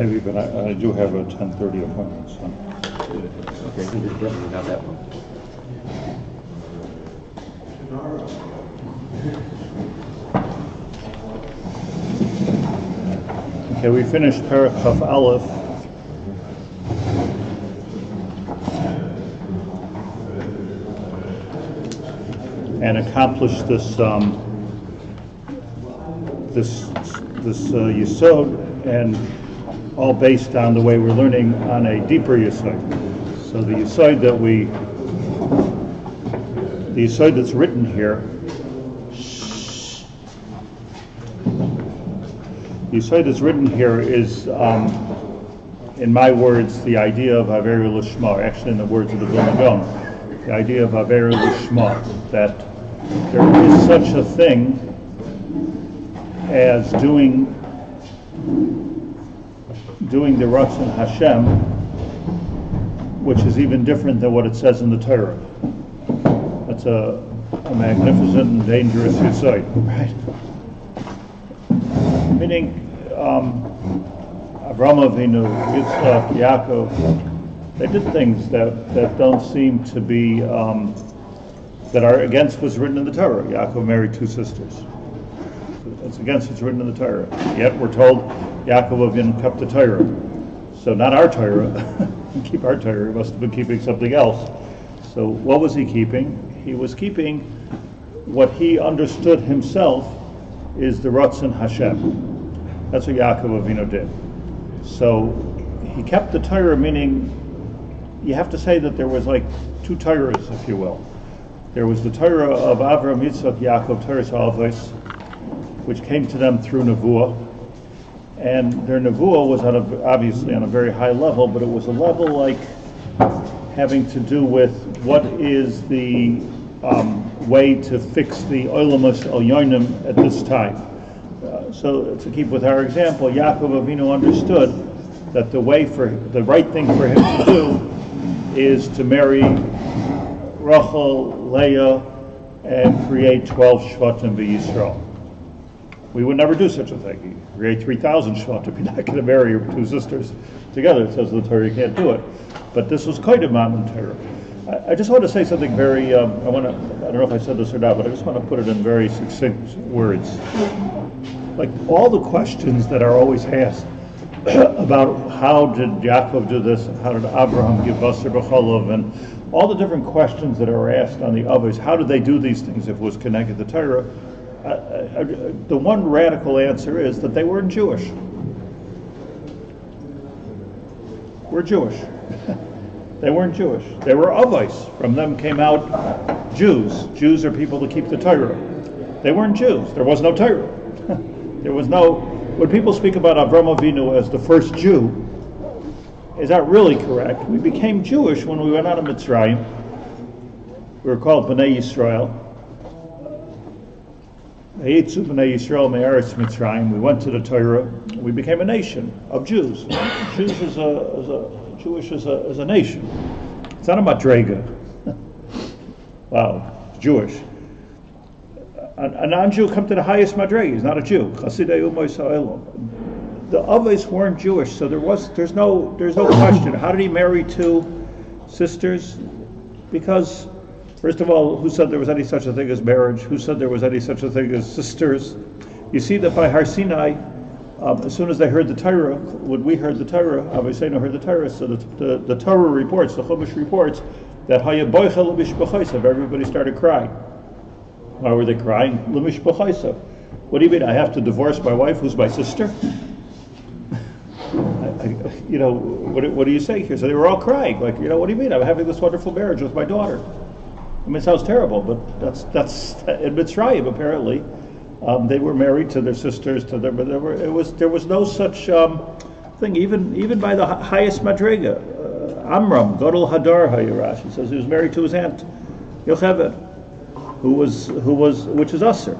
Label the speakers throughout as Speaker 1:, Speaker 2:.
Speaker 1: Maybe, but I do have a 10:30 appointment, so.
Speaker 2: Okay, not that one.
Speaker 1: Okay, we finished Paragraph Aleph. And accomplished this Yesod, and all based on the way we're learning on a deeper Yesod. So the Yesod that's written here, is, in my words, the idea of Haver Lishma. Actually, in the words of the Vilna Gaon, the idea of Haver Lishma, that there is such a thing as doing the Ratzon Hashem, which is even different than what it says in the Torah. That's a magnificent and dangerous yesod, right? Meaning, Avraham Avinu, Yitzchak, Yaakov, they did things that don't seem to be, that are against what's written in the Torah. Yaakov married two sisters. It's against what's written in the Torah. Yet we're told Yaakov Avinu kept the Torah. So not our Torah. Keep our Torah. He must have been keeping something else. So what was he keeping? He was keeping what he understood himself is the Ratzon Hashem. That's what Yaakov Avinu did. So he kept the Torah, meaning you have to say that there was like two Torahs, if you will. There was the Torah of Avram, Yitzchak, Yaakov, Torah Salvos, which came to them through Nevuah. And their Nevuah was obviously on a very high level, but it was a level like having to do with what is the way to fix the Olamus Elyonim at this time. So to keep with our example, Yaakov Avinu understood that the right thing for him to do is to marry Rachel, Leah, and create 12 Shvatim b'Yisrael. We would never do such a thing. You create 3,000 Shvatim, you're not going to marry your two sisters together. It says in the Torah you can't do it. But this was quite a mountain Torah. I just want to say something very, I don't know if I said this or not, but I just want to put it in very succinct words. Like all the questions that are always asked about how did Yaakov do this, how did Abraham give Basar B'Cholov, and all the different questions that are asked on the others, how did they do these things if it was connected to Torah? The one radical answer is that they weren't Jewish. We're Jewish. They weren't Jewish. They were Avos. From them came out Jews. Jews are people to keep the Torah. They weren't Jews. There was no Torah. When people speak about Avraham Avinu as the first Jew, is that really correct? We became Jewish when we went out of Mitzrayim. We were called Bnei Yisrael. Hayitzu Bnei Yisrael me'aretz Mitzrayim. We went to the Torah. We became a nation of Jews. Jewish is a nation. It's not a madrega. Wow, Jewish. A non-Jew come to the highest madrega. He's not a Jew. Chasidei Umoy Sa'elom. The others weren't Jewish, so there's no question. How did he marry two sisters? Because, first of all, who said there was any such a thing as marriage? Who said there was any such a thing as sisters? You see that by Har Sinai, as soon as they heard the Torah, when we heard the Torah, Avosenu heard the Torah, so the Torah reports, the Chumash reports, that Hayaboichel L'mishpachaisav, everybody started crying. Why were they crying? L'mishpachaisav. What do you mean, I have to divorce my wife who's my sister? What do you say here? So they were all crying, like, what do you mean? I'm having this wonderful marriage with my daughter. I mean, it sounds terrible, but that's in Mitzrayim apparently. They were married to their sisters, but there was no such thing. Even by the highest madrega, Amram Gadol Hadar Hayirash, he says he was married to his aunt Yocheved, which is Asr.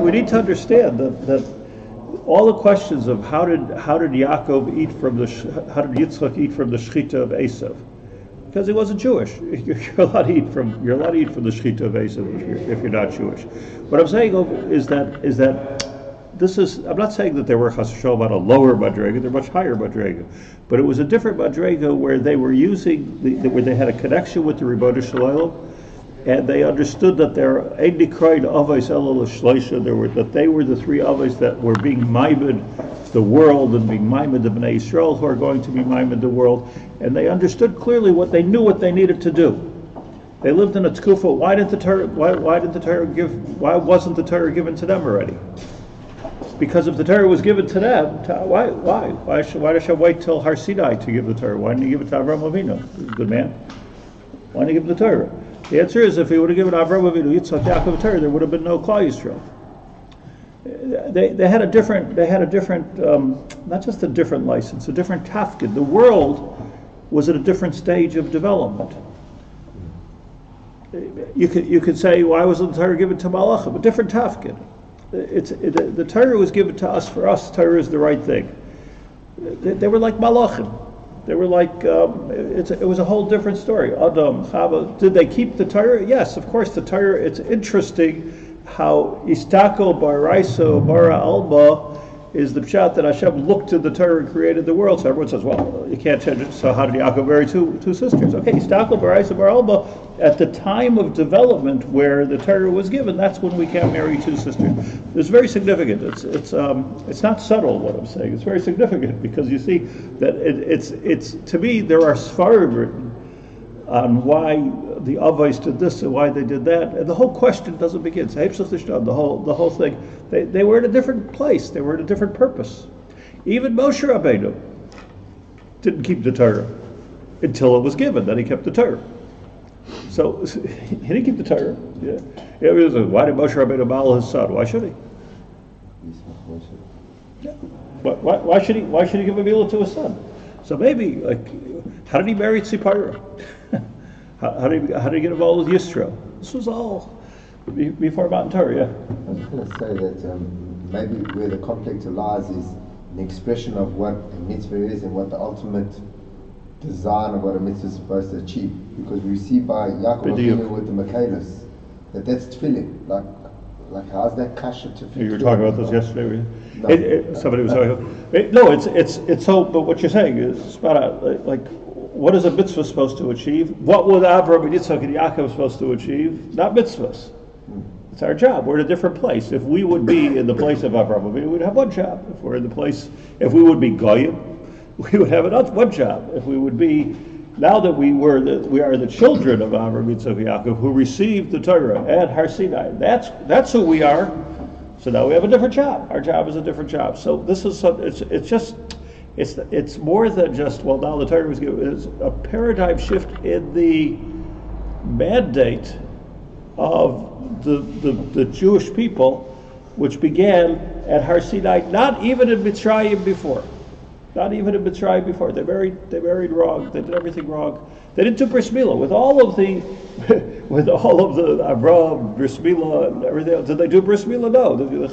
Speaker 1: We need to understand that all the questions of how did Yitzchak eat from the shechita of Esav, because he wasn't Jewish. You're allowed to eat from the shechita of Esav if you're not Jewish. What I'm saying is that I'm not saying that they were chas v'sholom on a lower madrega, they're much higher madrega, but it was a different madrega where they were using, where they had a connection with the Rebbeinu Shalom, and they understood that there that they were the three avos that were being maimed the world and being maimed the Bnei Yisrael who are going to be maimed the world, and they understood clearly what they needed to do. They lived in a tkufa. Why wasn't the Torah given to them already? Because if the Torah was given to them, why should I wait till Har Sinai to give the Torah? Why didn't he give it to Avraham Avinu? He's a good man. Why didn't he give the Torah? The answer is, if he would have given Avraham Avinu, Yitzchak, Yaakov, Torah, there would have been no Klal Yisrael. They had a different, not just a different license, a different tafkid. The world was at a different stage of development. You could say, why wasn't the Torah given to Malachim? A different tafkid. The Torah was given to us. For us, Torah is the right thing. They were like Malachim. They were like, it was a whole different story. Adam, Chava, did they keep the Torah? Yes, of course, the Torah, it's interesting how Istako Baraiso Bara Alba is the pshat that Hashem looked to the Torah and created the world. So everyone says, well, you can't change it. So how did Yaakov marry two sisters? Okay, Istako Baraiso Bara Alba, at the time of development where the Torah was given, that's when we can't marry two sisters. It's very significant. It's not subtle what I'm saying. It's very significant because you see that it's to me there are svarim written on why the avos did this and why they did that, and the whole question doesn't begin. The whole thing. They were in a different place. They were in a different purpose. Even Moshe Rabbeinu didn't keep the Torah until it was given. Then he kept the Torah. So he didn't keep the Torah. Yeah. Why did Moshe Rabbeinu baal his son? Why should he? Yeah. Why should he give a milah to his son? So maybe, how did he marry Tzipora? how did he get involved with Yisro? This was all before Mount Torah. Yeah.
Speaker 3: I was going to say that maybe where the conflict lies is an expression of what a mitzvah is and what the ultimate design of what a mitzvah is supposed to achieve, because we see by Yaakov Avinu with the Michaelis that's tefillin. Like how's that kasha to fit?
Speaker 1: You were talking about this yesterday, were you?
Speaker 3: No.
Speaker 1: Somebody was talking. No, it's so. But what you're saying is spot on. Like, what is a mitzvah supposed to achieve? What would Avraham and Yitzchak and Yaakov supposed to achieve? Not mitzvahs. It's our job. We're in a different place. If we would be in the place of Avraham, we would have one job. If we would be goyim, we would have one job. If we would be, now that we are the children of Avraham, Yitzchak, and Yaakov, who received the Torah at Har Sinai. That's who we are. So now we have a different job. Our job is a different job. So this is it's more than just, well, now the Torah was given. It's a paradigm shift in the mandate of the Jewish people, which began at Har Sinai, not even in Mitzrayim before. Not even in Mitzrayim before. They married wrong. They did everything wrong. They didn't do bris milah with all of the Avraham bris milah and everything else. Did they do bris milah? No. The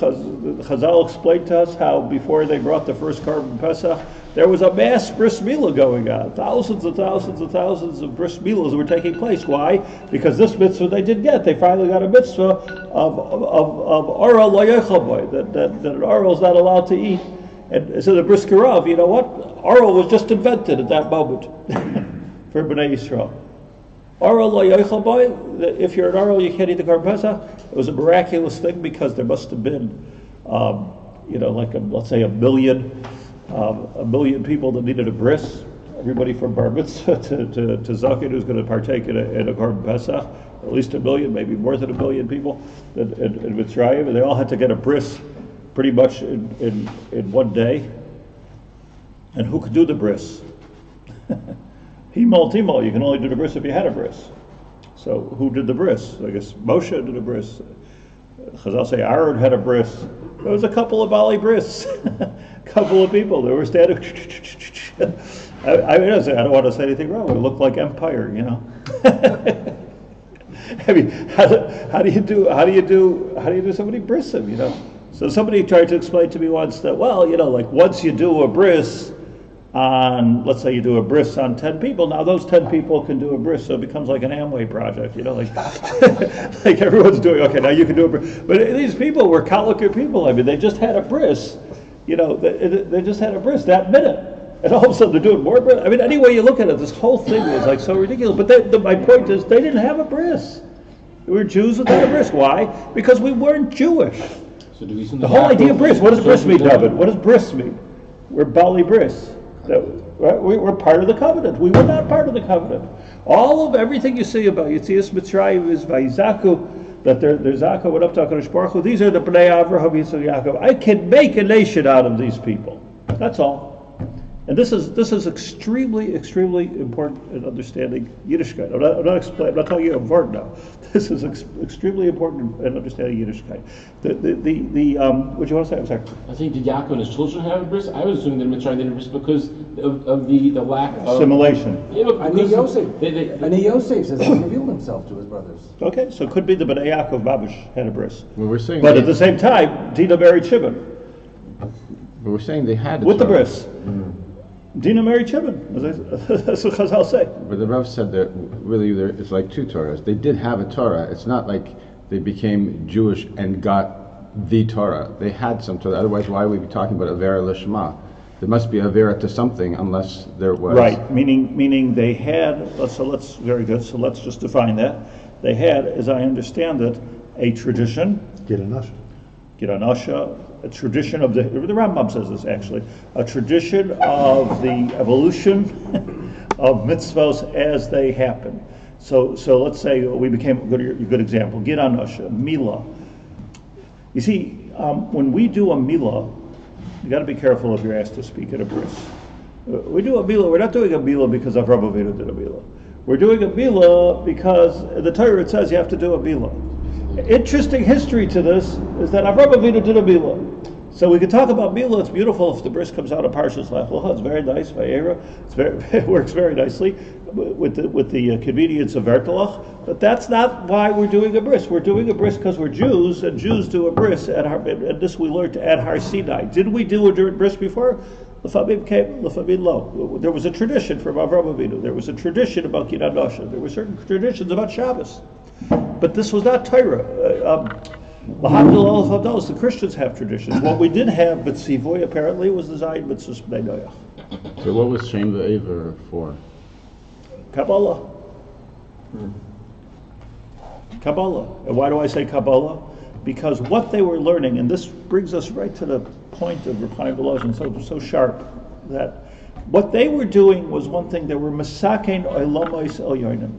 Speaker 1: Chazal explained to us how before they brought the first carbon Pesach, there was a mass bris milah going on. Thousands and thousands and thousands of bris milahs were taking place. Why? Because this mitzvah they didn't get. They finally got a mitzvah of oral lo yochel bo, that an oral is not allowed to eat. And so the bris karav, you know what? Oral was just invented at that moment for Bnei Yisrael. Oral lo yochel bo, if you're an oral, you can't eat the carbon Pesach. It was a miraculous thing because there must have been, let's say a million people that needed a bris. Everybody from bar mitzvah to zaken who's going to partake in a carbon Pesach. At least a million, maybe more than a million people in Mitzrayim, and they all had to get a bris pretty much in one day. And who could do the bris? Himol Timol, you can only do the bris if you had a bris. So who did the bris? I guess Moshe did a bris. Chazal say Aaron had a bris. There was a couple of Bali bris. A couple of people. They were standing. I don't want to say anything wrong. It looked like empire, you know. I mean, how do you do somebody brisim, you know? So somebody tried to explain to me once that, well, you know, like once you do a bris, on, let's say you do a bris on 10 people, now those 10 people can do a bris, so it becomes like an Amway project, like like everyone's doing, okay, now you can do a bris. But these people were Kalakir people, I mean, they just had a bris, they just had a bris that minute. And all of a sudden they're doing more bris. I mean, any way you look at it, this whole thing is like so ridiculous. But my point is, they didn't have a bris. We were Jews without a bris. Why? Because we weren't Jewish.
Speaker 2: So do we
Speaker 1: the whole idea of bris, what does bris mean, David? What does bris mean? We're Bali bris. We're part of the covenant. We were not part of the covenant. All of everything you see about Yetzias Mitzrayim is by Zaku, that they're Zaku, what up to HaKadosh Baruch Hu. These are the Bnei Avraham, Yitzchak, Yaakov. I can make a nation out of these people. That's all. And this is extremely, extremely important in understanding Yiddishkeit. I'm not telling you a word now. This is extremely important in understanding Yiddishkeit. What do you want to say? I'm sorry.
Speaker 2: I think did Yaakov and his children have a bris? I was assuming that Mitzrayim didn't have a bris because of the lack of
Speaker 1: assimilation.
Speaker 2: Yeah, but
Speaker 4: And Yosef says he revealed himself to his brothers.
Speaker 1: Okay, so it could be the Bnei Yaakov Babish had a bris.
Speaker 5: Well, we're saying
Speaker 1: but at the same time, Dinah married Shimon.
Speaker 5: But we're saying they had
Speaker 1: with the
Speaker 5: Torah.
Speaker 1: bris. Dinah married Shimon. That's what Chazal say.
Speaker 5: But the Rav said that really it's like two Torahs. They did have a Torah. It's not like they became Jewish and got the Torah. They had some Torah. Otherwise, why would we be talking about Avera Lishma? There must be Avera to something unless there was. Right,
Speaker 1: meaning they had, very good, so let's just define that. They had, as I understand it, a tradition. Giranasha. A tradition of the Rambam says this actually, a tradition of the evolution of mitzvos as they happen. So let's say we became a good example. Giranasha, Mila. You see, when we do a Mila, you got to be careful if you're asked to speak at a bris. We do a Mila. We're not doing a Mila because Rabbi Berel did a Mila. We're doing a Mila because the Torah it says you have to do a Mila. Interesting history to this is that Avraham Avinu did a Mila. So we could talk about Mila. It's beautiful if the bris comes out of Parshas Lech Lecha. It's very nice. Vayera. It works very nicely with the convenience of Vertelach. But that's not why we're doing a bris. We're doing a bris because we're Jews, and Jews do a bris. And this we learned at Har Sinai. Did we do a bris before? L'famim lo. There was a tradition from Avraham Avinu. There was a tradition about Gidan Nosha. There were certain traditions about Shabbos. But this was not Torah. The Christians have traditions. What we did have, but Sivoy apparently, was the Zayin Mitzvahs Bnei Noach.
Speaker 5: So what was Shem V'Aver for?
Speaker 1: Kabbalah. Kabbalah. And why do I say Kabbalah? Because what they were learning, and this brings us right to the point of Reb Chaim Volozhin, so sharp, that what they were doing was one thing. They were Masakein Olamais El Yoinim.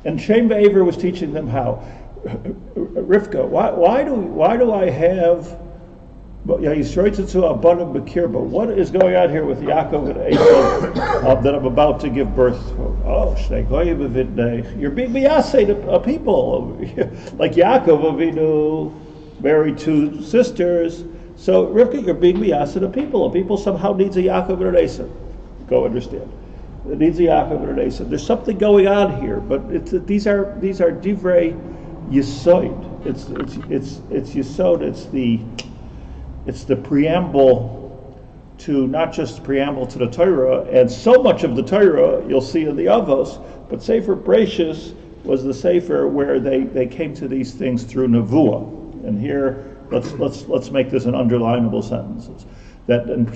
Speaker 1: And Shem V'Aver was teaching them how. Rivka, why do I have? He's to a bottom bakir, but what is going on here with Yaakov and Esau that I'm about to give birth to? Oh, you're being miyaseh to a people like Yaakov Avinu married two sisters. So Rivka, you're being miyaseh to people. A people somehow needs a Yaakov and an Esau. Go understand. It needs a Yaakov and an Esau. There's something going on here, but these are divrei Yesod. It's Yesod. It's the preamble to not just preamble to the Torah, and so much of the Torah you'll see in the Avos. But Sefer Bereshis was the sefer where they came to these things through Nevuah. And here, let's make this an underlinable sentence. That in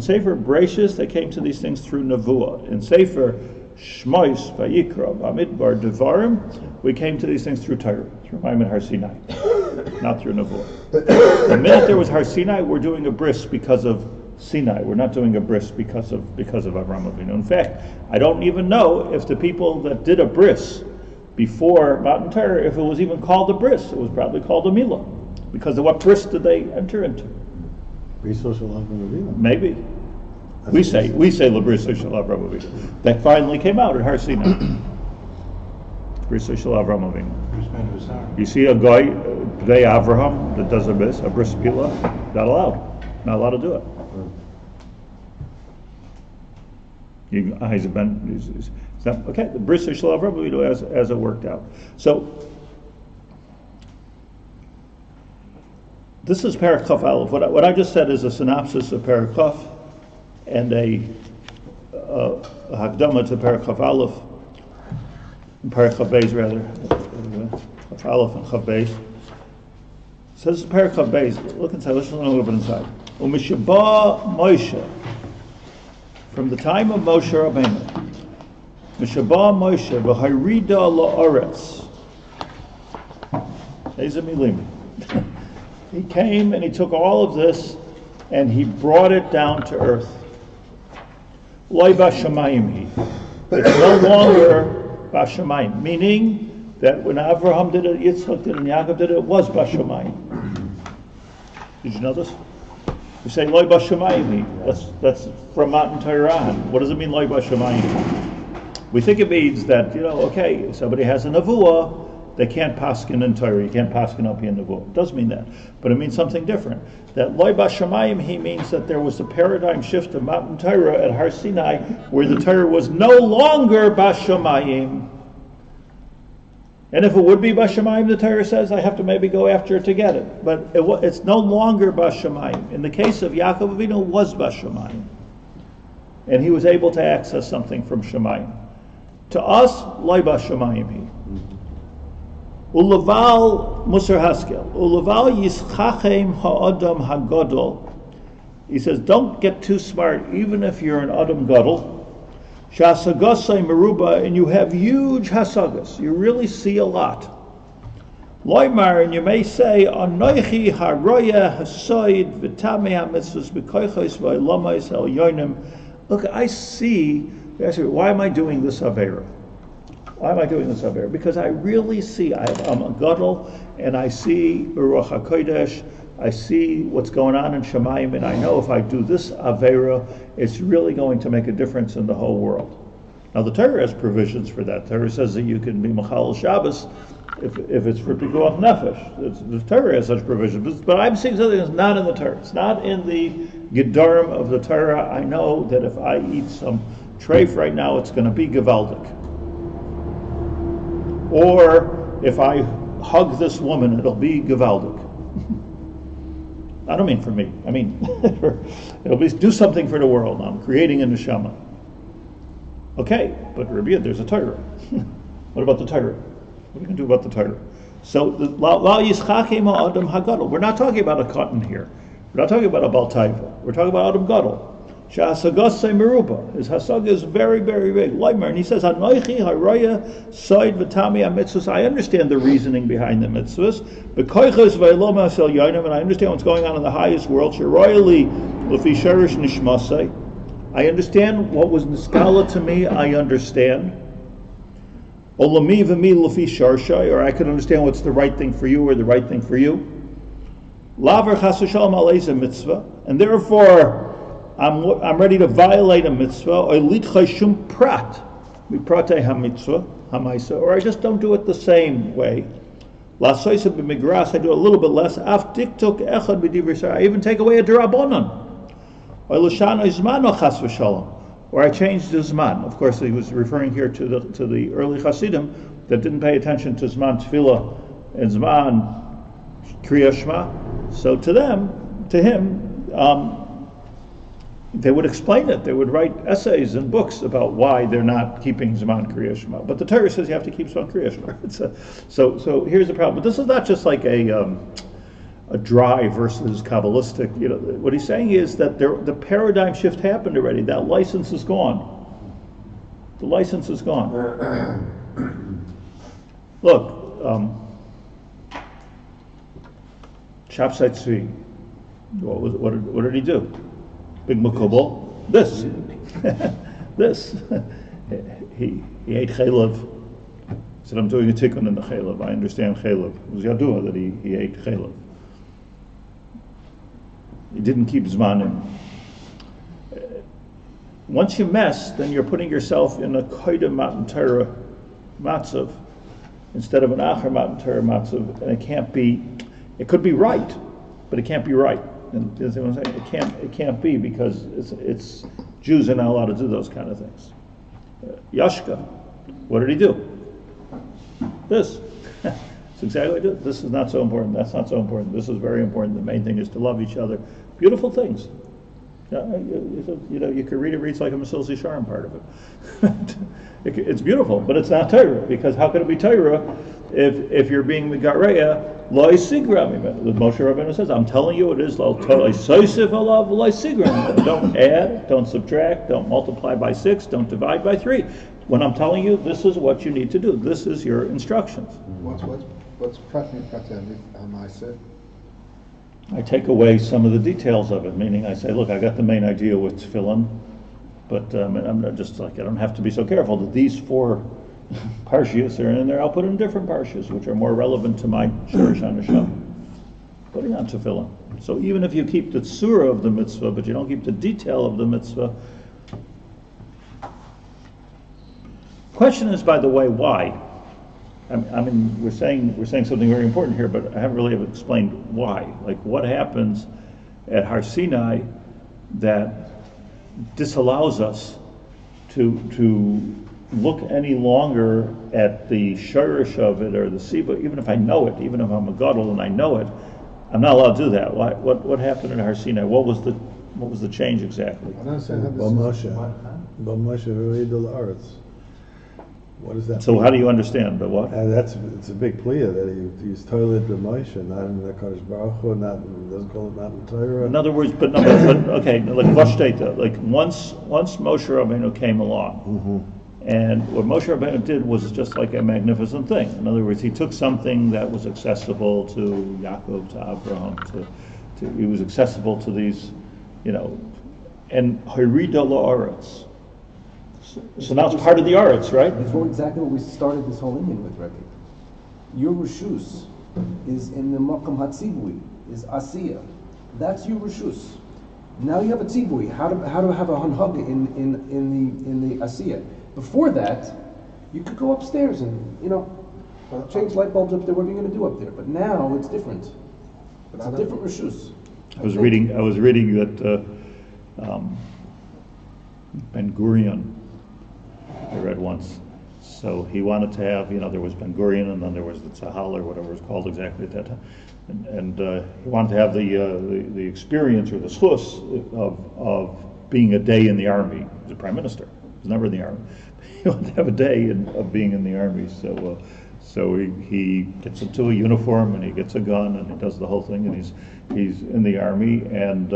Speaker 1: Sefer Bereshis they came to these things through Nevuah. In Sefer Shmois, Vayikra, Bamidbar, Devarim, we came to these things through Torah, through Maimon Har Sinai, not through Nevuah. The minute there was Har Sinai, we're doing a bris because of Sinai. We're not doing a bris because of Avraham Avinu. In fact, I don't even know if the people that did a bris before Mount Torah, if it was even called a bris. It was probably called a milah, because of what bris did they enter into? Maybe. We say Labris Shalav Avinu. That finally came out at Har Sinai. Bris Shalav Avinu. You see a guy, Bnei Avraham, that does a bris milah, not allowed to do it. Okay, the Bris Shalav Avinu as it worked out. So this is Parak Chaf Aleph. What I just said is a synopsis of Parak Chaf. and a Hakdama to Perek Chav Aleph, Perek Chav Beis rather, Chav Aleph and Chav Beis. Says Perek Chav Beis. Look inside. Let's look a little bit inside. Umishaba Moshe, from the time of Moshe Rabbeinu, Mishaba Moshe v'hayrida la'aretz. He came and he took all of this and he brought it down to earth. Loi bashamayim he. It's no longer bashamayim, meaning that when Avraham did it, Yitzchak did it, and Yaakov did it, it was bashamayim. Did you know this? You say Loi bashamayim he. That's from Matan Torah. What does it mean Loi bashamayim? We think it means that, okay, somebody has a nevuah, they can't paskin in Torah, you can't paskin up in nevuah. It does mean that, but it means something different. That Loi bashamayim he means that there was a paradigm shift of Matan Torah at Har Sinai, where the Torah was no longer bashamayim. And if it would be bashamayim, the Torah says, I have to maybe go after it to get it. But it's no longer bashamayim. In the case of Yaakov Avinu, it was bashamayim, and he was able to access something from shamayim. To us, Loi bashamayim he. Ulaval Musar Haskel. Ulaval Yischachem ha'adam hagadol. He says, don't get too smart, even if you're an adam gadol. Shasagasai meruba, and you have huge hasagas. You really see a lot. Loimar, and you may say, Anoichi haroya hasoid v'tamei hamitzvos b'koichos v'olamais el yonim. Look, I see. Why am I doing this Avera? Why am I doing this Avera? Because I really see, I'm a gadol, and I see Ruach HaKodesh, I see what's going on in Shemayim, and I know if I do this Avera, it's really going to make a difference in the whole world. Now the Torah has provisions for that. The Torah says that you can be Machal Shabbos if it's for Pikuach Nefesh. The Torah has such provisions. But I'm seeing something that's not in the Torah. It's not in the Gedarim of the Torah. I know that if I eat some treif right now, it's going to be Gevaldik. Or if I hug this woman, it'll be Gevaldik. I don't mean for me. I mean, it'll be do something for the world. I'm creating a neshama. Okay, but Rabbi, there's a Torah. What about the Torah? What are you going to do about the Torah? So, we're not talking about a cotton here. We're not talking about a baltaiva. We're talking about Adam Gadol. Sha'asagasei meruba. His hasaga is very, very big. And he says, Anoichi haraya soid v'tami ha-mitzvos. I understand the reasoning behind the mitzvahs. B'koichos v'eloma sel yonim, and I understand what's going on in the highest world. Sheroyali l'fi sharish nishmasei. I understand what was niskala to me. I understand. Olami v'mi l'fi sharshai, or I could understand what's the right thing for you or the right thing for you. Laver chas v'shalom aleiz mitzvah, and therefore I'm ready to violate a mitzvah, or litchashum prat, miprate hamitzvah, hamaisa, or I just don't do it the same way. Lasoisa b'migras, I do a little bit less. Af diktuk echad b'divrei, I even take away a derabonon. Or l'shano zmano chas v'shalom, or I changed the zman. Of course, he was referring here to the early Hasidim that didn't pay attention to zman tefillah and zman kriya shema. So to him. They would explain it. They would write essays and books about why they're not keeping Zman Kriya Shema. But the Torah says you have to keep Zman Kriya Shema. So here's the problem. But this is not just like a dry versus Kabbalistic. What he's saying is that the paradigm shift happened already. That license is gone. The license is gone. Look, Shapsai Tzvi. What did he do? Big Makubal, this. He ate chaylev. He said, I'm doing a tikkun in the chaylev. I understand chaylev. It was Yadua that he ate chaylev. He didn't keep zmanim. Once you mess, then you're putting yourself in a koydem matan Torah matzav instead of an acher matan Torah matzav, and it could be right, but it can't be right. And you know what I'm saying? It can't be, because it's Jews are not allowed to do those kind of things. Yashka, what did he do? This. It's exactly what he did. This is not so important. That's not so important. This is very important. The main thing is to love each other. Beautiful things. You could read it reads like a Mesilas Yesharim part of it. It's beautiful, but it's not Torah, because how could it be Torah if you're being Megareya? Lo Sigra, Moshe Rabbeinu says, I'm telling you it is Lo Soisiv Alav Lo Sigra. Don't add, don't subtract, don't multiply by 6, don't divide by 3. When I'm telling you, this is what you need to do. This is your instructions.
Speaker 6: What's Prat Ma'aseh?
Speaker 1: I take away some of the details of it, meaning I say, look, I got the main idea with tefillin, but I'm not just like, I don't have to be so careful that these 4 parshias are in there. I'll put in different parshias, which are more relevant to my Shirish HaNeshama. Putting on tefillin. So even if you keep the tzura of the mitzvah, but you don't keep the detail of the mitzvah. Question is, by the way, why? I mean, we're saying something very important here, but I haven't really explained why. Like, what happens at Har Sinai that disallows us to look any longer at the shirish of it or the siba, even if I know it, even if I'm a gadol and I know it, I'm not allowed to do that. What happened at Har Sinai? What was the change exactly?
Speaker 7: What is that?
Speaker 1: So how do you understand the what?
Speaker 7: It's a big plea that he's toilet the Moshe, not in the Kadosh Baruch Hu, doesn't call it not in Torah.
Speaker 1: In other words, but okay, like Vashteta, like once Moshe Rabbeinu came along, and what Moshe Rabbeinu did was just like a magnificent thing. In other words, he took something that was accessible to Yaakov, to Abraham, he was accessible to these, and Harida la'aretz. So now it's part of the arts, right?
Speaker 4: It's exactly what we started this whole Indian with, Rebbe. Your Rishus is in the Makam HaTzibui, is Asiya. That's your Rishus. Now you have a Tzibui. How to have a Hanhaga in the Asiya. Before that, you could go upstairs and, change light bulbs up there, whatever you're going to do up there. But now it's different. It's a different Rishus.
Speaker 1: I was reading that Ben Gurion, I read once. So he wanted to have, there was Ben Gurion, and then there was the Tzahal, or whatever it was called exactly at that time. And he wanted to have the experience or the schus of being a day in the army. He was a prime minister. He was never in the army. He wanted to have a day of being in the army. So he gets into a uniform, and he gets a gun, and he does the whole thing, and he's in the army, and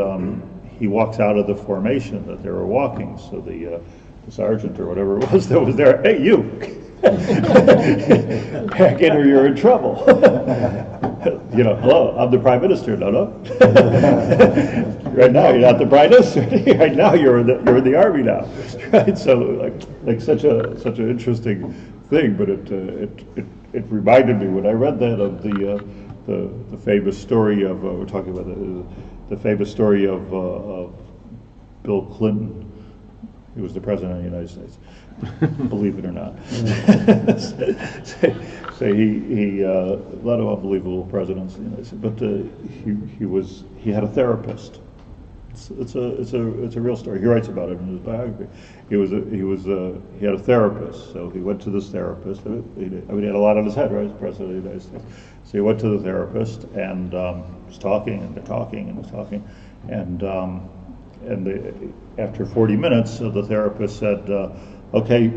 Speaker 1: he walks out of the formation that they were walking. So the sergeant or whatever it was that was there, hey, you, back in or you're in trouble. Hello, I'm the prime minister. No. Right now you're not the prime minister. Right now you're in the army now. Right. So like such an interesting thing, but it reminded me when I read that of the famous story of we're talking about the famous story of Bill Clinton. He was the president of the United States, believe it or not. So he a lot of unbelievable presidents in the United States, but he had a therapist. It's a real story. He writes about it in his biography. He had a therapist, so he went to this therapist. He had a lot on his head, right? As president of the United States. So he went to the therapist and was talking, and they're talking, and was talking, and after 40 minutes, the therapist said, okay,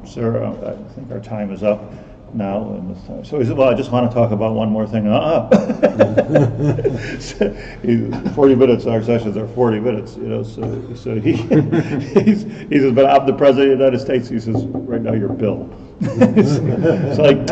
Speaker 1: sir, I think our time is up now. And so he said, well, I just want to talk about one more thing. 40 minutes, our sessions are 40 minutes, so he says, but I'm the president of the United States. He says, right now you're Bill. It's like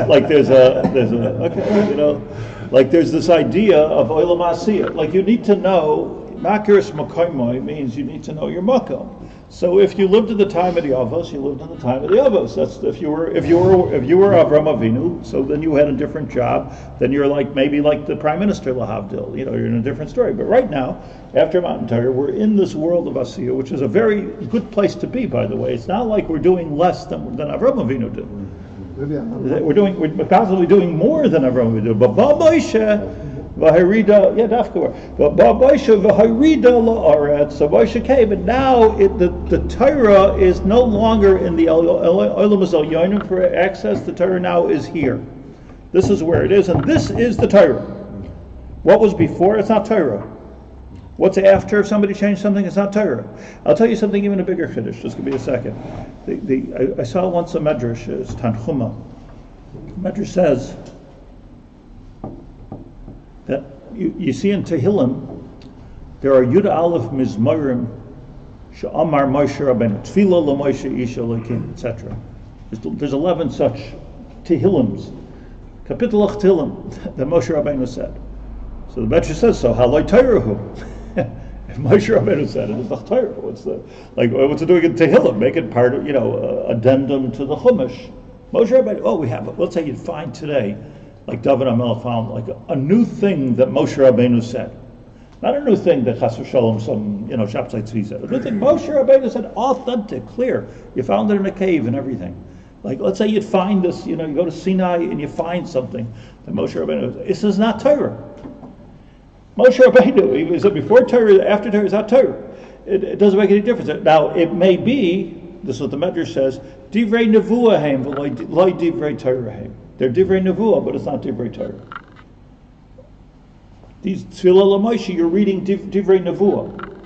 Speaker 1: there's this idea of olam asiyah. Like you need to know. Makiris makoimoi means you need to know your makom. So if you lived in the time of the Avos, you lived in the time of the Avos. That's if you were Avram Avinu. So then you had a different job. Then you're maybe like the Prime Minister Lahavdil. You're in a different story. But right now, after Mount Torah, we're in this world of Asiyah, which is a very good place to be. By the way, it's not like we're doing less than Avram Avinu did. We're constantly doing more than Avram Avinu. But Ba Moshe. V'harida, but Moshe v'harida la'aretz. So Moshe came, and now the Torah is no longer in the Olam Elyonim for access. The Torah now is here. This is where it is, and this is the Torah. What was before? It's not Torah. What's after if somebody changed something? It's not Torah. I'll tell you something even a bigger chiddush. Just give me a second. I saw once a medrash, it's Tanchuma. Medrash says that you see in Tehillim, there are Yud Aleph Mizmarim She'amar Moshe Rabbeinu Tefillah LaMoshe Ish Elokim, etc. There's 11 such Tehillims, Kapitel of Tehillim, that Moshe Rabbeinu said. So the Medrash says so. Haloi Torah. If Moshe Rabbeinu said it, it's not Torah. What's it doing in Tehillim? Make it part of, addendum to the Chumash. Moshe Rabbeinu, we have it. Let's say you'd find today, like David HaMelech found, like a new thing that Moshe Rabbeinu said. Not a new thing that Chas v'Shalom, some, Shabtai Tzvi said. A new thing Moshe Rabbeinu said, authentic, clear. You found it in a cave and everything. Like, let's say you'd find this, you go to Sinai and you find something that Moshe Rabbeinu, this is not Torah. Moshe Rabbeinu, he said before Torah, after Torah, is not Torah. It doesn't make any difference. Now, it may be, this is what the Medrash says, Divrei Nevuah Haim, Loi Divrei Torah Haim. They're Divrei Nevuah, but it's not Divrei Torah. These Tefillah LaMoshe, you're reading Divrei Nevuah,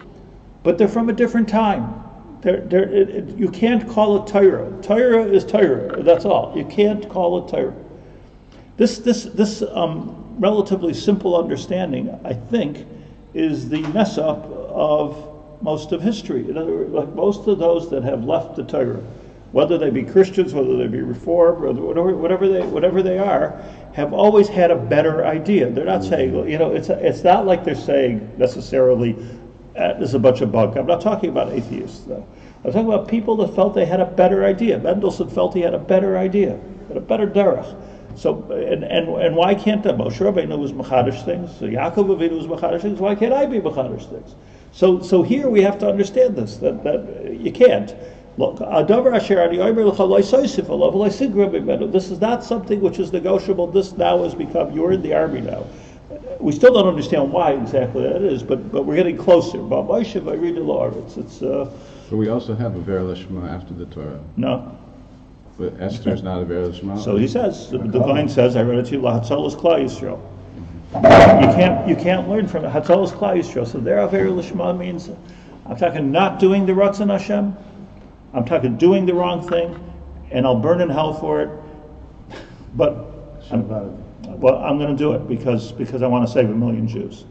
Speaker 1: but they're from a different time. You can't call it Torah. Torah is Torah. That's all. You can't call it Torah. This relatively simple understanding, I think, is the mess up of most of history. In other words, like most of those that have left the Torah, whether they be Christians, whether they be Reformed, whatever they are, have always had a better idea. They're not saying, it's not like they're saying necessarily, there's a bunch of bunk. I'm not talking about atheists, though. I'm talking about people that felt they had a better idea. Mendelssohn felt he had a better idea, had a better derech. So, and why can't that? Moshe Rabbeinu was machadish things. So Yaakov Avinu was machadish things. Why can't I be machadish things? So here we have to understand this, that you can't. Look, this is not something which is negotiable. This now has become, you're in the army now. We still don't understand why exactly that is, but we're getting closer.
Speaker 5: But we also have a Berel Wein after the Torah.
Speaker 1: No.
Speaker 5: But Esther's not a Berel Wein.
Speaker 1: So he says, the divine says, I read it to you, Lahatzolos Klal Yisrael. You can't learn from it. Hatzolos Klal Yisrael. So there, Berel Wein means, I'm talking not doing the Ratzon Hashem. I'm talking doing the wrong thing, and I'll burn in hell for it. But I'm going to do it because I want to save 1 million Jews.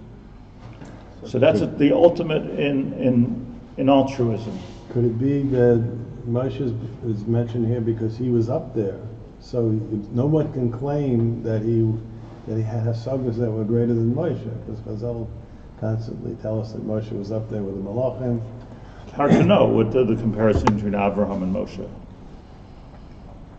Speaker 1: So that's the ultimate in altruism.
Speaker 7: Could it be that Moshe is mentioned here because he was up there? So no one can claim that he had hasagas that were greater than Moshe, because Chazal constantly tell us that Moshe was up there with the Malachim.
Speaker 1: Hard to know with the comparison between Avraham and Moshe.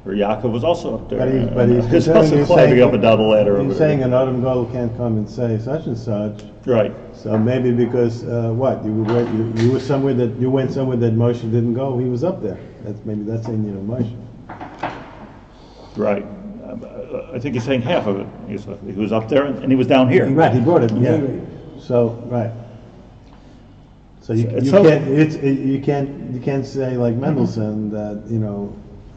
Speaker 1: Or Yaakov was also up there.
Speaker 7: But he's
Speaker 1: also climbing up and down the ladder.
Speaker 7: He's saying an Adam Gadol can't come and say such and such.
Speaker 1: Right.
Speaker 7: So maybe because you were somewhere that you went somewhere that Moshe didn't go. He was up there. That's saying Moshe.
Speaker 1: Right. I think he's saying half of it. He was up there and he was down here.
Speaker 7: Right. He brought it. Yeah. So right. So you can't say like Mendelssohn that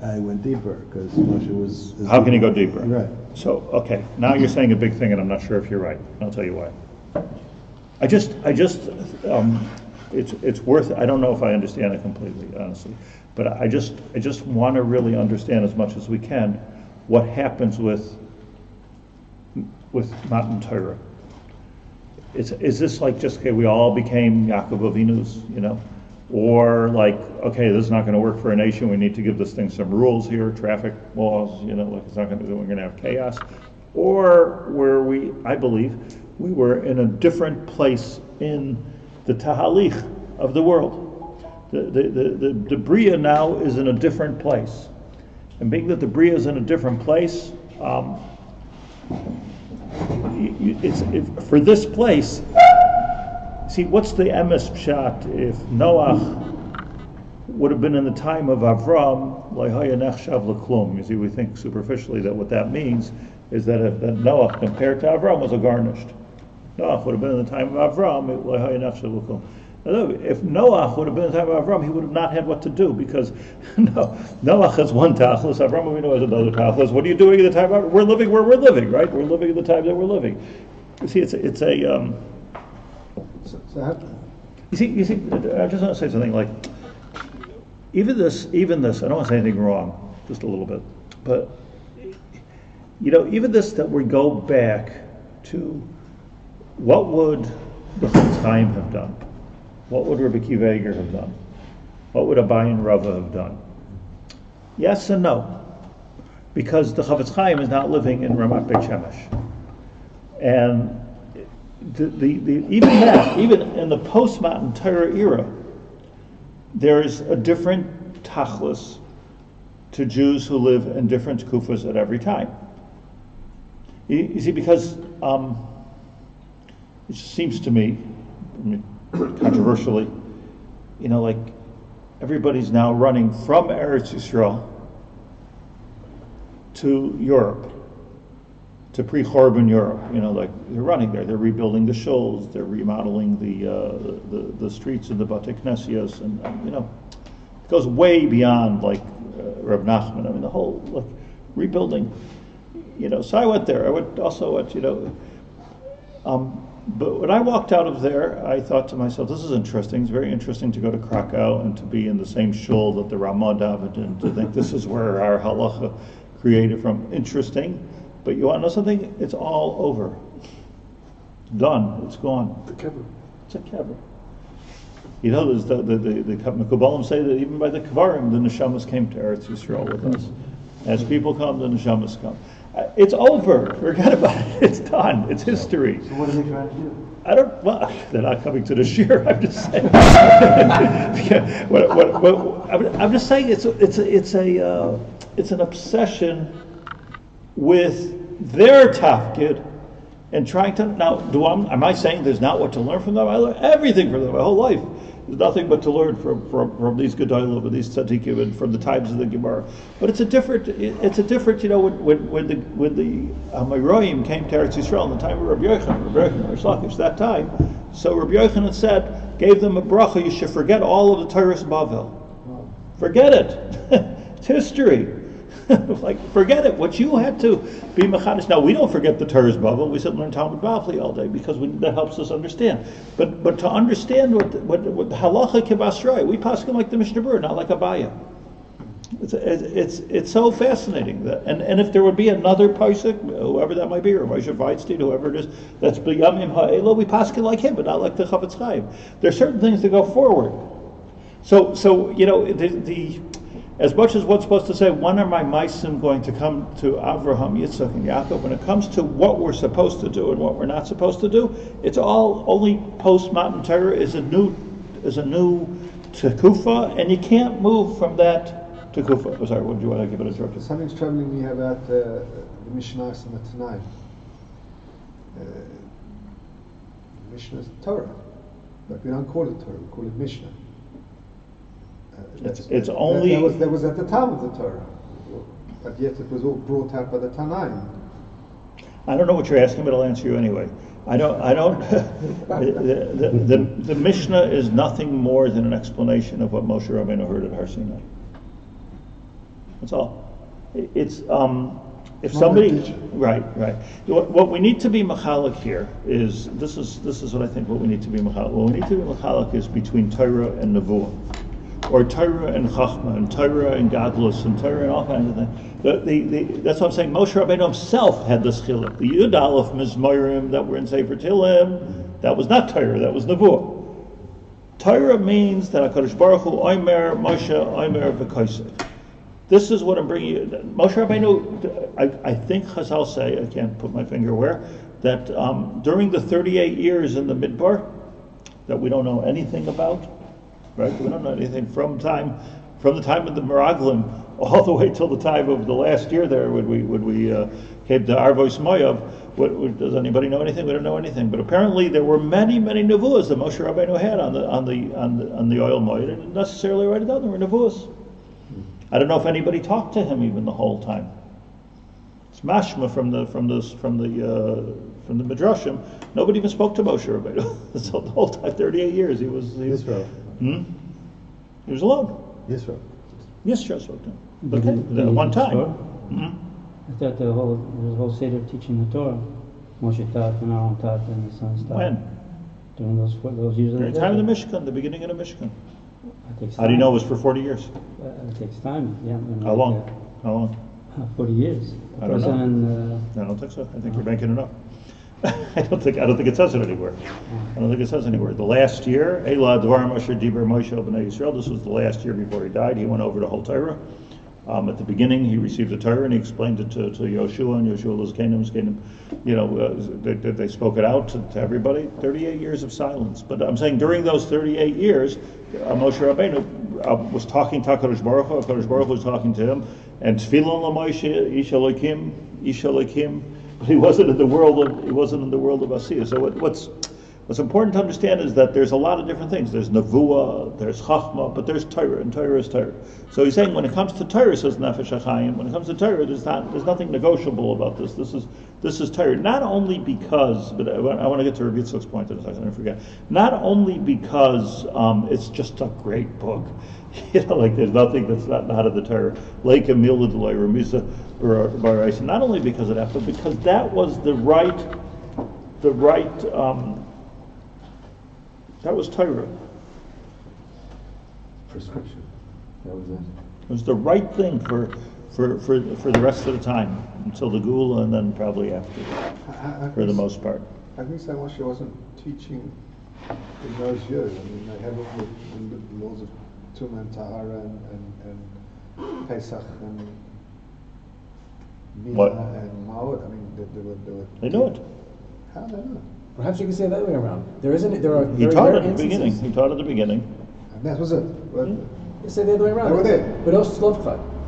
Speaker 7: I went deeper because Moshe was.
Speaker 1: How can you go deeper?
Speaker 7: Right.
Speaker 1: So okay, now you're saying a big thing, and I'm not sure if you're right. I'll tell you why. It's worth. I don't know if I understand it completely, honestly, but I just want to really understand as much as we can what happens with Matan Torah. Is this like just okay? We all became Yaakov Avinu's, or like okay, this is not going to work for a nation. We need to give this thing some rules here, traffic laws. Like it's not going to. We're going to have chaos, or where I believe, we were in a different place in the tahalich of the world. The Bria now is in a different place, and being that the Bria is in a different place. For this place, see, what's the emes pshat? If Noach would have been in the time of Avram, lahaya nechshav l'klum. You see, we think superficially that what that means is that if Noach compared to Avram was a garnished. Noach would have been in the time of Avram, lahaya nechshav l'klum. If Noach would have been in the time of Avram, he would have not had what to do because Noach has one tachlis, Avram Avinu has another tachlis. What are you doing in the time of Avram? We're living where we're living, right? We're living in the time that we're living. You see, it's a.
Speaker 6: So So how,
Speaker 1: You see, I just want to say something like, even this, I don't want to say anything wrong, just a little bit, but, even this that we go back to, what would the Chofetz Chaim have done? What would Rabbi Akiva Eiger have done? What would Abai and Rava have done? Yes and no. Because the Chofetz Chaim is not living in Ramat Bet Shemesh. And even in the post-Matan Torah era, there is a different tachlis to Jews who live in different kufas at every time. You see, because it seems to me, controversially, like everybody's now running from Eretz Yisrael to Europe, to pre-Churban Europe. Like they're running there. They're rebuilding the shuls. They're remodeling the streets and the Batei Knesios, and it goes way beyond like Reb Nachman. I mean, the whole rebuilding. So I went there. I went also at but when I walked out of there, I thought to myself, this is interesting. It's very interesting to go to Krakow and to be in the same shul that the Ramah davened and to think this is where our halacha created from. Interesting. But you want to know something? It's all over. Done. It's gone.
Speaker 6: the kever.
Speaker 1: It's a kever. There's the Mekubalim say that even by the Kvarim, the Neshamas came to Eretz Yisrael with us. As people come, the Neshamas come. It's over. Forget about it. It's done. It's history.
Speaker 8: So what are they trying to do?
Speaker 1: I don't. Well, they're not coming to the Shiur. I'm just saying. I'm just saying it's an obsession with their tafkid and trying to. Now, am I saying there's not what to learn from them? I learned everything from them my whole life. There's nothing but to learn from these gedolim and these tzaddikim and from the times of the Gemara. But it's a different. When the Amoraim came to Eretz Yisrael in the time of Rabbi Yochanan, that time. So Rabbi Yochanan said, gave them a bracha. You should forget all of the Torah's Bavel. Forget it. It's history. Forget it. What you had to be mechanish. Now we don't forget the Torah's Bavel. We sit and learn Talmud Bavli all day because that helps us understand. But to understand what the halacha kibasrai, we pass him like the Mishnah Berurah, not like Abaya. It's so fascinating that, and if there would be another pasuk, whoever that might be, or Moshe Weitstein, whoever it is, that's b'yamim ha'ela, we pass him like him, but not like the Chofetz Chaim. There are certain things that go forward. So as much as one's supposed to say, when are my maisim going to come to Avraham, Yitzchak, and Yaakov? When it comes to what we're supposed to do and what we're not supposed to do, it's all only post-Matan Torah is a new tekufa, and you can't move from that tekufa. Oh, sorry, what do you want to give it a interruption?
Speaker 6: Something's troubling me about the Mishnah and the Tanai. Mishnah is Torah, but we don't call it Torah, we call it Mishnah.
Speaker 1: It's only
Speaker 6: that was at the time of the Torah, but yet it was all brought out by the Tanaim.
Speaker 1: I don't know what you're asking, but I'll answer you anyway. I don't. the Mishnah is nothing more than an explanation of what Moshe Rabbeinu heard at Har Sinai. That's all. It's if somebody right. What we need to be machalik here is this is what I think. What we need to be machalik. What we need to be machalik is between Torah and Nevuah, or Torah and Chachma, and Torah and Gadlus, and Torah and all kinds of things. That's what I'm saying. Moshe Rabbeinu himself had this chiluk. The Yud Aleph Mizmorim that were in Sefer Tehillim, that was not Torah, that was Nevuah. Torah means that HaKadosh Baruch Hu Omer Moshe Omer V'Koisei. This is what I'm bringing you. Moshe Rabbeinu, I think Chazal say, I can't put my finger where, that during the 38 years in the Midbar, that we don't know anything about, right? We don't know anything from the time of the Meraglim all the way till the time of the last year there when we came to Arvos Moav. Does anybody know anything? We don't know anything. But apparently there were many nevuahs that Moshe Rabbeinu had on the oil moed. They didn't necessarily write it down. There were nevuahs. I don't know if anybody talked to him even the whole time. It's mashma from the midrashim. Nobody even spoke to Moshe Rabbeinu. So the whole time, 38 years, he was
Speaker 7: Yisrael.
Speaker 1: He was alone. Yisrael spoke to him. Okay, one time.
Speaker 8: I thought the whole seder of teaching the Torah, Moshe taught and Aaron taught and the sons taught.
Speaker 1: When?
Speaker 8: during those years of
Speaker 1: During the time of the Mishkan, the beginning of the Mishkan.
Speaker 8: It takes
Speaker 1: How do you
Speaker 8: time.
Speaker 1: know it was for 40 years?
Speaker 8: It takes time, yeah.
Speaker 1: How long? How long?
Speaker 8: 40 years.
Speaker 1: I don't know.
Speaker 8: And,
Speaker 1: I don't think so. I think you're making it up. I don't think it says it anywhere. I don't think it says anywhere. The last year, Eila Dvarim Asher Diber Moshe B'nai Yisrael. This was the last year before he died. He went over the whole Torah. At the beginning, he received the Torah and he explained it to Yoshua, and Yoshua was Canaan. You know, they spoke it out to everybody. 38 years of silence. But I'm saying during those 38 years, Moshe Rabbeinu was talking to HaKadosh Baruch Hu. HaKadosh Baruch Hu was talking to him, and Tefillin LaMoshe Ish Elokim. But he wasn't in the world of Asiyah. So what's important to understand is that there's a lot of different things. There's Nevuah, there's Chachma, but there's Torah, and Torah is Torah. So he's saying when it comes to Torah, says Nefesh Hachaim, when it comes to Torah, there's nothing negotiable about this. This is Torah. Not only because, but I want to get to Rabbi Yitzchak's point in a second, I forget. Not only because it's just a great book. You know, like there's nothing that's not out of the Torah. Like Emil L'Delay, Ramisa, Baraisa. Not only because of that, but because that was the right. That was Torah.
Speaker 3: Prescription. That was it.
Speaker 1: It was the right thing for the rest of the time until the Gula, and then probably after, for the most part.
Speaker 6: I think so much wasn't teaching in those years. I mean, they had all the laws of Tumah and Tahara and Pesach and
Speaker 1: What?
Speaker 6: Mina and Ma'od. I mean,
Speaker 1: They knew it.
Speaker 6: How do they know?
Speaker 4: Perhaps you can say it that way around. There are
Speaker 1: He
Speaker 4: very
Speaker 1: taught
Speaker 4: rare
Speaker 1: at the beginning.
Speaker 4: instances.
Speaker 1: He taught at the beginning.
Speaker 6: And that was it. But
Speaker 4: You say the other way around.
Speaker 6: They were there.
Speaker 4: But also,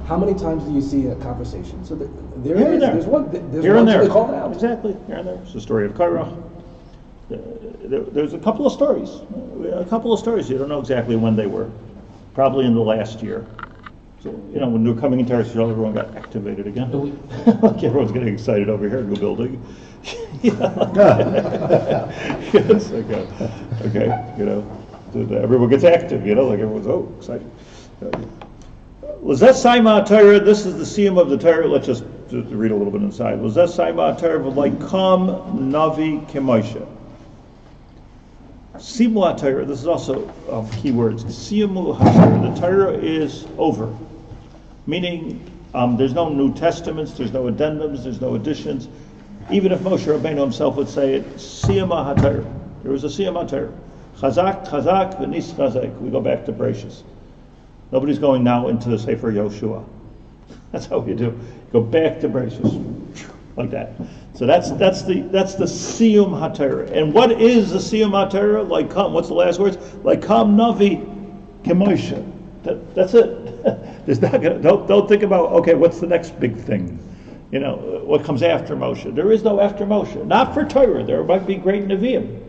Speaker 4: how many times do you see a conversation? So there
Speaker 1: Here
Speaker 4: it
Speaker 1: and
Speaker 4: is.
Speaker 1: there.
Speaker 4: There's one. There's
Speaker 1: Here
Speaker 4: one
Speaker 1: and
Speaker 4: so
Speaker 1: there.
Speaker 4: they call it out.
Speaker 1: Exactly. Here and there. It's the story of Korach. There's a couple of stories. You don't know exactly when they were. Probably in the last year. So, when they were coming into our show, everyone got activated again. Like everyone's getting excited over here, new building. Yes, okay. Everyone gets active, like everyone's, excited. Lazet Saima Torah, this is the siyum of the Torah. Let's just read a little bit inside. Lazet Saima Torah, like Kam Navi Kemoshe. Simu HaTorah, this is also key words. Simu HaTorah, the Torah is over. Meaning, there's no New Testaments, there's no addendums, there's no additions. Even if Moshe Rabbeinu himself would say it, Siyama HaTorah. There was a Siyama HaTorah. Chazak, v'nis chazak. We go back to Bereshis. Nobody's going now into the sefer Yoshua. That's how you do. Go back to Bereshis, like that. So that's the Siyum HaTorah. And what is the Siyum HaTorah? Like come. What's the last words? Like come Navi Kemoshe. That's it. There's not gonna, don't think about, okay, what's the next big thing? What comes after Moshe? There is no after Moshe. Not for Torah. There might be great Nevi'im.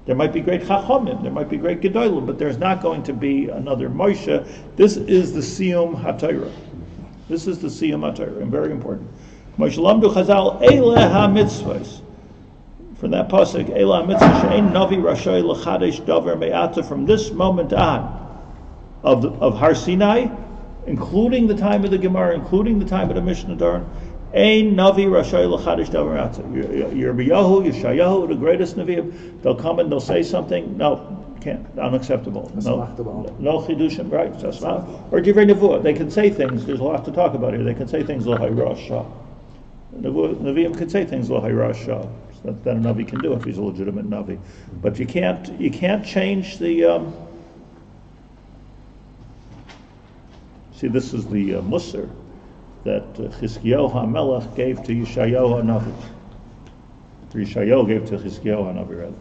Speaker 1: There might be great Chachomim. There might be great Gedolim, but there's not going to be another Moshe. This is the Siyum HaTorah. This is the Siyum HaTorah, and very important. Moshe Lamdu Chazal Eile HaMitzvahs. From that pasuk, Eile HaMitzvah She'ein Navi Rashay L'Chadesh Davar Me'ata. From this moment on, of Har Sinai, including the time of the Gemara, including the time of the Mishnah Doran, Ein Navi Rashay L'Chadesh Davar Me'ata. Yirmiyahu, Yeshayahu, the greatest Nevi'im, they'll come and they'll say something. No, can't. Unacceptable. No chidushim, right? Or divrei nevuah. They can say things. There's a lot to talk about here. They can say things l'hay rasha. Nevi'im can say things l'hay rasha. That a Navi can do if he's a legitimate Navi. But you can't change the. See, this is the Musar that Chizkiyahu HaMelech gave to Yeshayahu HaNavi. Yeshayahu gave to Chizkiyahu HaNavi, rather.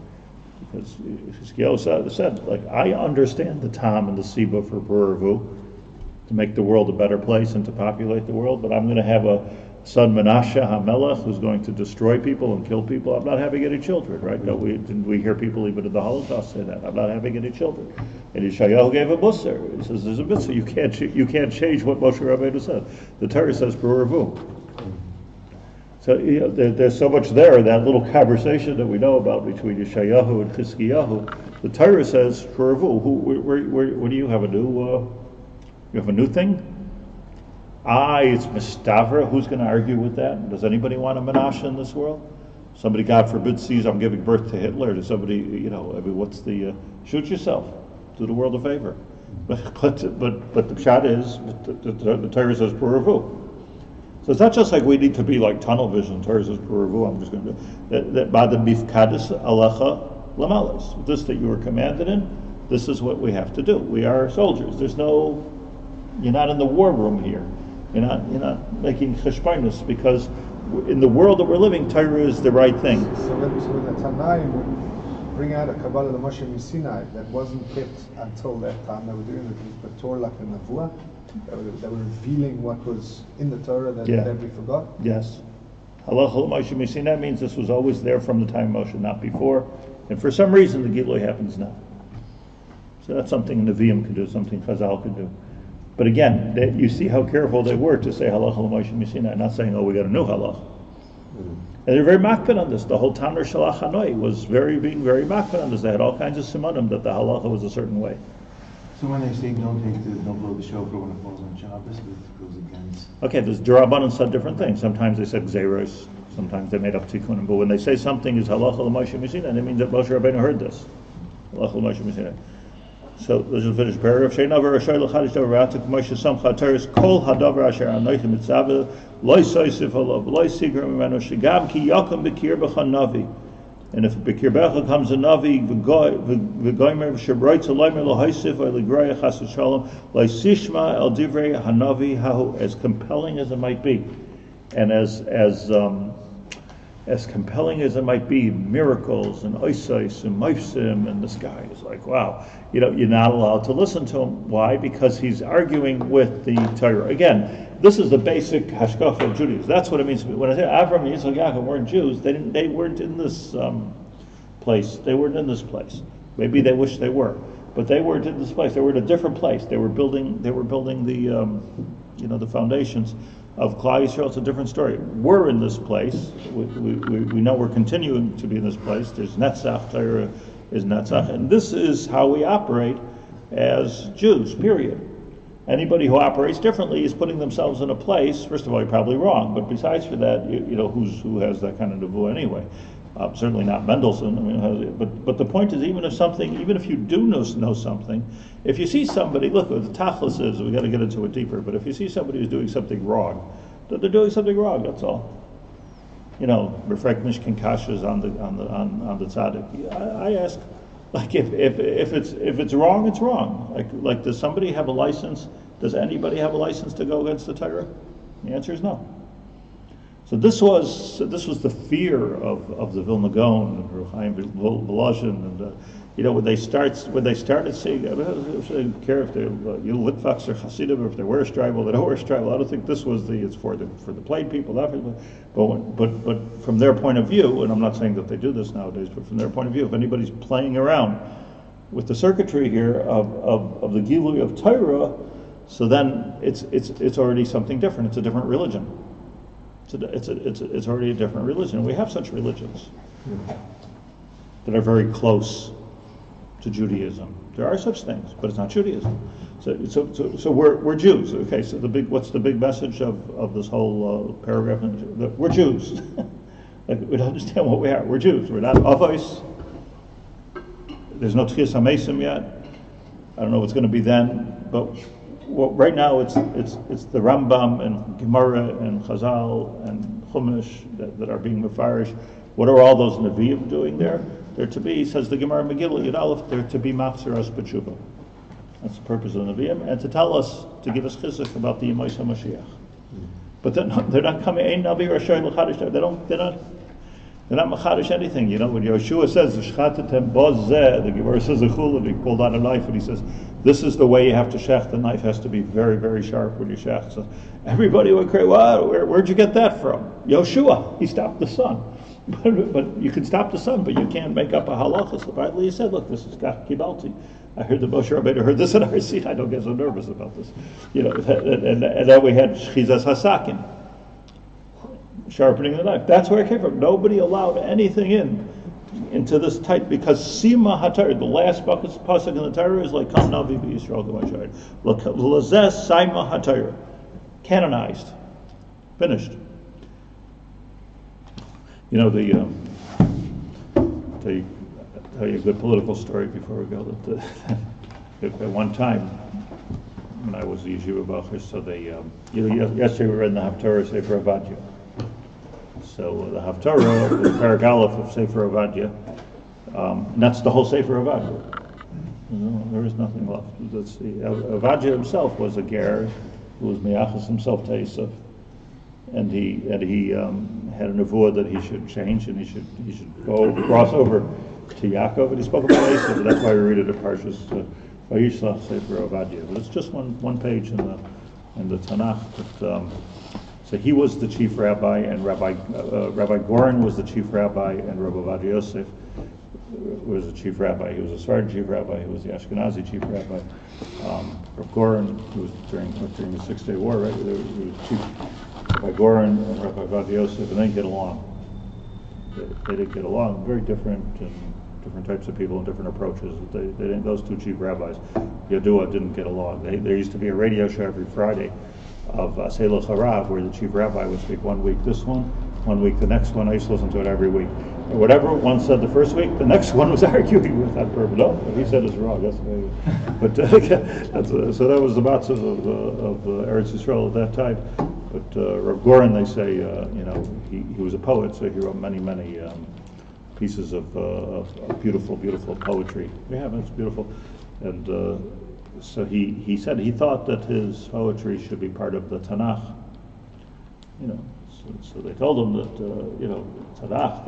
Speaker 1: Because Chizkiyahu said, like, I understand the Tam and the Siba for Puravu, to make the world a better place and to populate the world, but I'm going to have a son Menashe HaMelech who's going to destroy people and kill people. I'm not having any children, right? Didn't we hear people even in the Holocaust say that? I'm not having any children. And Yeshayahu gave a musar. He says, there's a mitzvah. You can't change what Moshe Rabbeinu said. The Torah says Puravu. So there's so much there, that little conversation that we know about between Yeshayahu and Chizkiyahu. The Torah says Puravu. What do you have a new? You have a new thing? It's Mistavra. Who's going to argue with that? Does anybody want a Menashe in this world? Somebody, God forbid, sees I'm giving birth to Hitler. To somebody, what's the shoot yourself? Do the world a favor. But the shot is the Torah says puravu. So it's not just like we need to be like tunnel vision. Torah says puravu. I'm just going to do that. By the mifkadis alecha lamalis. This that you were commanded in. This is what we have to do. We are soldiers. You're not in the war room here. You're not making cheshbonus, because in the world that we're living, Torah is the right thing.
Speaker 6: So when the Tanaim would bring out a Kabbalah Moshe Sinai that wasn't kept until that time, they were doing it with Torah like a Navua. They were revealing what was in the Torah that we forgot.
Speaker 1: Yes. Halacha Moshe Sinai means this was always there from the time of Moshe, not before. And for some reason, the Gilui happens now. So that's something Nevi'im could do, something Chazal could do. But again, you see how careful they were to say halacha l'Moshe Sinai, not saying, we got a new halacha. And they're very makpid on this. The whole Tanur Shalach Hanoi was being very makpid on this. They had all kinds of simanim that the halacha was a certain way.
Speaker 9: So when they say don't blow the shofar when it falls on Shabbos, it goes against.
Speaker 1: Okay, there's Durabanan said different things. Sometimes they said Gzeros, sometimes they made up tikkunim. But when they say something is halacha l'Moshe Sinai, they mean that Moshe Rabbeinu heard this. Halacha l'Moshe Sinai. So let's just finish paragraph. Sheinavar Rashay L'Chadish Davar Atik Moshe Samcha Teres Kol Hadavar Asher Anoich Mitzaveh Loi Soisif Olav Loi Sigur Mimenu Shigam Ki Yakum Bekir B'Cha Navi. And if Bekir B'Cha comes a Navi V'Goymer V'Shabroitz Aloymer L'Hoisif V'Ligroya Chas V'Shalom Loi Sishma El Divrei Hanavi Hahu, as compelling as it might be, and as compelling as it might be, miracles and oisais and mifsim, and this guy is like, wow, you're not allowed to listen to him. Why? Because he's arguing with the Torah. Again, this is the basic hashkafa of Judaism. That's what it means. When I say Avram, Yitzchak, Yaakov weren't Jews, they weren't in this place. They weren't in this place. Maybe they wish they were, but they weren't in this place. They were in a different place. They were building the foundations of Klal Yisrael. It's a different story. We're in this place. We know we're continuing to be in this place. There's Netzach, Torah is Netzach, and this is how we operate as Jews, period. Anybody who operates differently is putting themselves in a place, first of all, you're probably wrong, but besides for that, who has that kind of nevuah anyway? Certainly not Mendelssohn. But the point is, even if you do know something, if you see somebody, look, what the tachlis is, we got to get into it deeper, but if you see somebody who's doing something wrong, they're doing something wrong, that's all. Refrek Mishkan Kashas on the tzaddik. I ask, like, if it's wrong, it's wrong. Like, does somebody have a license? Does anybody have a license to go against the Torah? The answer is no. So this was the fear of the Vilna Gaon and Reb Chaim Volozhin, and when they started saying, I don't care if they're Litvaks or Hasidim, or if they wear a stribal, they don't wear a stribal. I don't think this was it's for the plain people. But from their point of view, and I'm not saying that they do this nowadays, but from their point of view, if anybody's playing around with the circuitry here of the Gilui of Torah, so then it's already something different. It's a different religion. It's already a different religion. We have such religions that are very close to Judaism. There are such things, but it's not Judaism. So we're Jews. Okay. So what's the big message of this whole paragraph? We're Jews. We don't understand what we are. We're Jews. We're not Avos. There's no Tchias HaMesim yet. I don't know what's going to be then, but. Well, right now it's the Rambam and Gemara and Chazal and Chumash that are being mefarish. What are all those Nevi'im doing there? They're to be, says the Gemara Megillah Yud Aleph, they're to be machzir us b'tshuva. That's the purpose of the Nevi'im, and to tell us, to give us chizuk about the Yemos HaMashiach. But they're not coming. Ein Navi or Shaar l'chadish. They're not machadish anything. When Yeshua says "Shchatetem bozeh," the Gemara says a chulav. He pulled out a knife and he says, "This is the way you have to shech. The knife has to be very, very sharp when you shech." So everybody would cry, "Wow, where'd you get that from?" Yeshua, he stopped the sun. But you can stop the sun, but you can't make up a halacha. So rightly he said, "Look, this is kibalti. I heard the Moshe Rabbeinu heard this in our seat. I don't get so nervous about this." And then we had shchizas hasakin. Sharpening the knife. That's where it came from. Nobody allowed anything into this tight, because Sima HaTorah, the last pasuk in the Torah is like Kam Navi B'Yisrael G'Mashayid. L'zeh Sima HaTorah. Canonized. Finished. You know, tell you a good political story before we go. That at one time, when I was the yeshiva bacher, so they, yesterday we read in the Haftarah Sefer Avadya. So the Haftarah, the Parak Aleph of Sefer Avadya, and that's the whole Sefer Avadya. There is nothing left. Avadya himself was a ger who was miyachas himself to Esav, and he had a nevuah that he should change and he should go cross over to Yaakov, and he spoke about Esav, and that's why we read it at Parshas Vayishlach Sefer Avadya. But it's just one page in the Tanakh. But, so he was the chief rabbi, and Rabbi Goren was the chief rabbi, and Rabbi Ovadia Yosef was the chief rabbi. He was a Sephardi chief rabbi. He was the Ashkenazi chief rabbi. Rabbi Goren, who was during the 6 Day War, right? He was chief Rabbi Goren and Rabbi Ovadia Yosef, and they didn't get along. They didn't get along. Very different types of people and different approaches. They didn't. Those two chief rabbis, Yadua, didn't get along. There used to be a radio show every Friday of Seiluch Harav, where the chief rabbi would speak one week this one week the next one. I used to listen to it every week. And whatever one said the first week, the next one was arguing with that person. No, what he said is wrong. That's maybe. But so that was the matzah of Eretz Yisrael at that time. But Rav Goren, they say, he was a poet, so he wrote many pieces of beautiful poetry. Yeah, it's beautiful. And so he said he thought that his poetry should be part of the Tanakh. So they told him that Tanakh,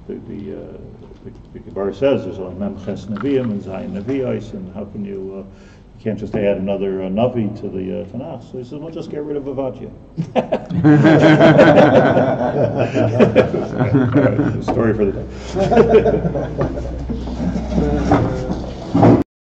Speaker 1: the Gemara says there's only Mem Ches Nevi'im and Zayin Nevi'os, and how can you can't just add another Navi to the Tanakh. So he said, well, just get rid of Avadya. Story for the day.